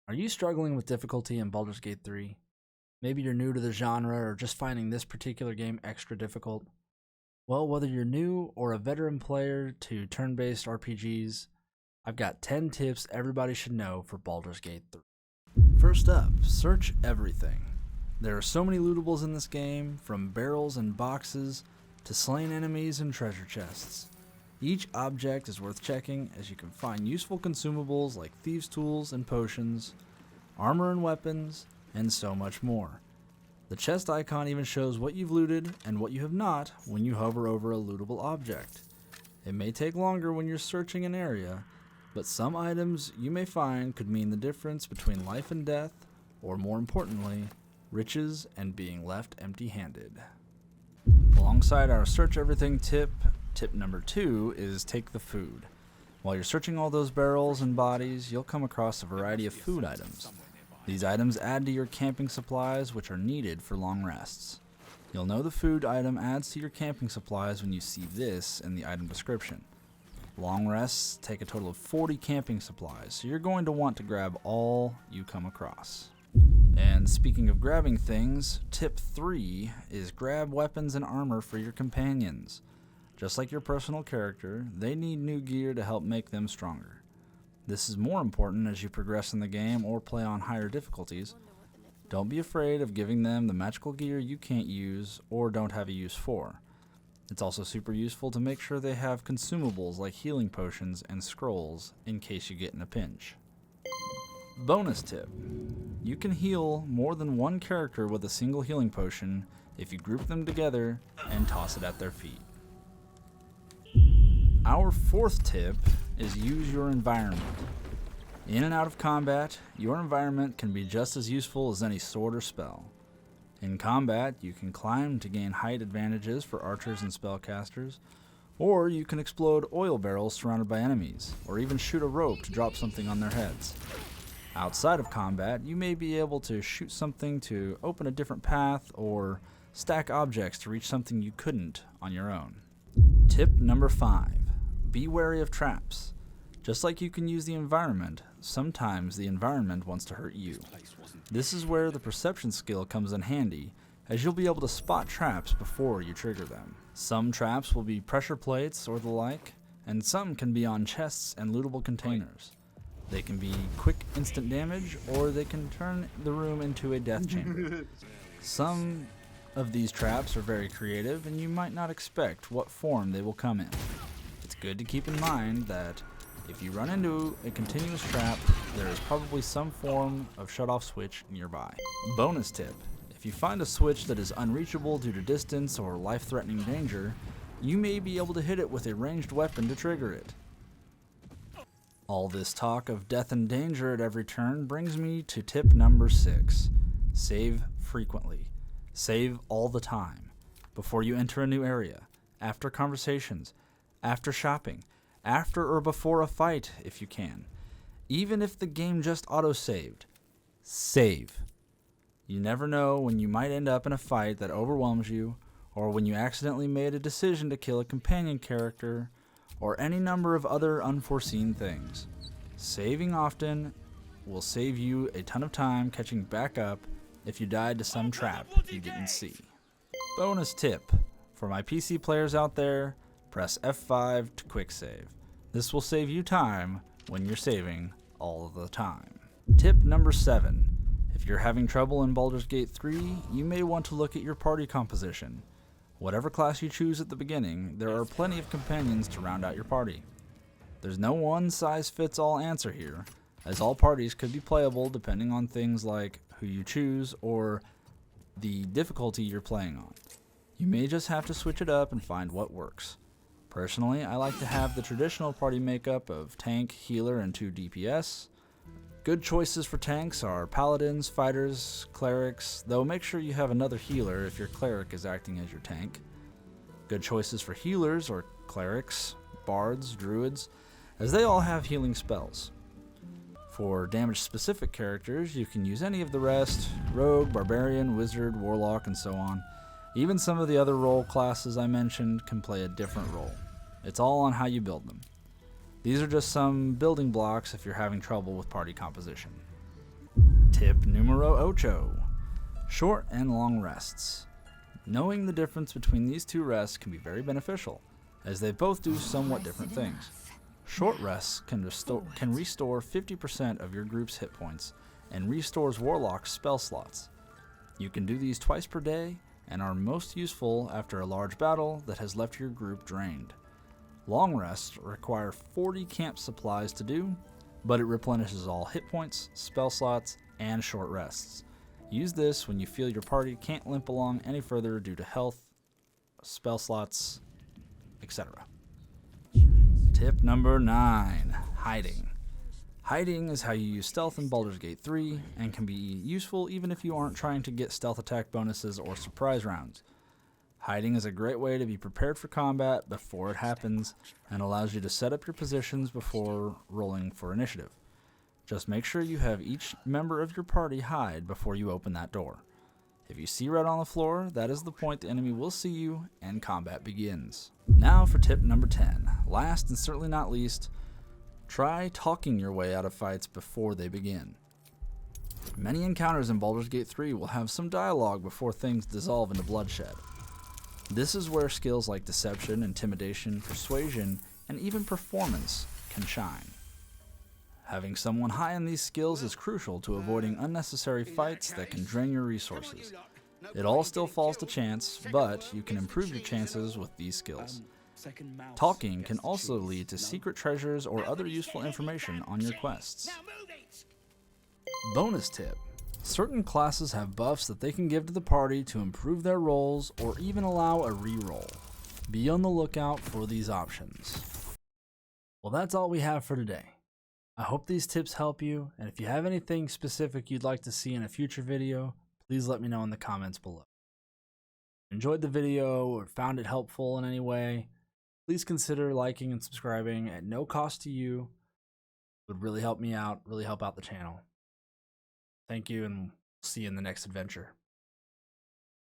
Are you struggling with difficulty in Baldur's Gate 3? Maybe you're new to the genre or just finding this particular game extra difficult. Well, whether you're new or a veteran player to turn-based RPGs, I've got 10 tips everybody should know for Baldur's Gate 3. First up, search everything. There are so many lootables in this game, from barrels and boxes to slain enemies and treasure chests. Each object is worth checking, as you can find useful consumables like thieves' tools and potions, armor and weapons, and so much more. The chest icon even shows what you've looted and what you have not when you hover over a lootable object. It may take longer when you're searching an area, but some items you may find could mean the difference between life and death, or more importantly, riches and being left empty-handed. Alongside our search everything tip number 2 is take the food. While you're searching all those barrels and bodies, you'll come across a variety of food items. These items add to your camping supplies, which are needed for long rests. You'll know the food item adds to your camping supplies when you see this in the item description. Long rests take a total of 40 camping supplies, so you're going to want to grab all you come across. And speaking of grabbing things, tip 3 is grab weapons and armor for your companions. Just like your personal character, they need new gear to help make them stronger. This is more important as you progress in the game or play on higher difficulties. Don't be afraid of giving them the magical gear you can't use or don't have a use for. It's also super useful to make sure they have consumables like healing potions and scrolls in case you get in a pinch. Bonus tip: you can heal more than one character with a single healing potion if you group them together and toss it at their feet. Our fourth tip is use your environment. In and out of combat, your environment can be just as useful as any sword or spell. In combat, you can climb to gain height advantages for archers and spellcasters, or you can explode oil barrels surrounded by enemies, or even shoot a rope to drop something on their heads. Outside of combat, you may be able to shoot something to open a different path, or stack objects to reach something you couldn't on your own. Tip number 5. Be wary of traps. Just like you can use the environment, sometimes the environment wants to hurt you. This is where the perception skill comes in handy, as you'll be able to spot traps before you trigger them. Some traps will be pressure plates or the like, and some can be on chests and lootable containers. They can be quick instant damage, or they can turn the room into a death chamber. Some of these traps are very creative, and you might not expect what form they will come in. It's good to keep in mind that if you run into a continuous trap, there is probably some form of shut-off switch nearby. Bonus tip: if you find a switch that is unreachable due to distance or life-threatening danger, you may be able to hit it with a ranged weapon to trigger it. All this talk of death and danger at every turn brings me to tip number 6. Save frequently. Save all the time. Before you enter a new area, after conversations, after shopping, after or before a fight if you can. Even if the game just auto-saved, save. You never know when you might end up in a fight that overwhelms you, or when you accidentally made a decision to kill a companion character, or any number of other unforeseen things. Saving often will save you a ton of time catching back up if you died to some trap you didn't see. Bonus tip: for my PC players out there, press F5 to quick save. This will save you time when you're saving all of the time. Tip number 7. If you're having trouble in Baldur's Gate 3, you may want to look at your party composition. Whatever class you choose at the beginning, there are plenty of companions to round out your party. There's no one-size-fits-all answer here, as all parties could be playable depending on things like who you choose or the difficulty you're playing on. You may just have to switch it up and find what works. Personally, I like to have the traditional party makeup of tank, healer, and 2 DPS. Good choices for tanks are paladins, fighters, clerics, though make sure you have another healer if your cleric is acting as your tank. Good choices for healers are clerics, bards, druids, as they all have healing spells. For damage-specific characters, you can use any of the rest: rogue, barbarian, wizard, warlock, and so on. Even some of the other role classes I mentioned can play a different role. It's all on how you build them. These are just some building blocks if you're having trouble with party composition. Tip numero ocho. Short and long rests. Knowing the difference between these two rests can be very beneficial, as they both do somewhat different things. Short rests can restore 50% of your group's hit points and restores Warlock's spell slots. You can do these twice per day and are most useful after a large battle that has left your group drained. Long rests require 40 camp supplies to do, but it replenishes all hit points, spell slots, and short rests. Use this when you feel your party can't limp along any further due to health, spell slots, etc. Tip number 9. Hiding. Hiding is how you use stealth in Baldur's Gate 3 and can be useful even if you aren't trying to get stealth attack bonuses or surprise rounds. Hiding is a great way to be prepared for combat before it happens and allows you to set up your positions before rolling for initiative. Just make sure you have each member of your party hide before you open that door. If you see red on the floor, that is the point the enemy will see you and combat begins. Now for tip number 10. Last and certainly not least, try talking your way out of fights before they begin. Many encounters in Baldur's Gate 3 will have some dialogue before things dissolve into bloodshed. This is where skills like deception, intimidation, persuasion, and even performance can shine. Having someone high in these skills is crucial to avoiding unnecessary fights that can drain your resources. It all still falls to chance, but you can improve your chances with these skills. Talking can also lead to secret treasures or other useful information on your quests. Bonus tip. Certain classes have buffs that they can give to the party to improve their rolls or even allow a reroll. Be on the lookout for these options. Well, that's all we have for today. I hope these tips help you, and if you have anything specific you'd like to see in a future video, please let me know in the comments below. If you enjoyed the video or found it helpful in any way, please consider liking and subscribing at no cost to you. It would really help me out, really help out the channel. Thank you, and see you in the next adventure.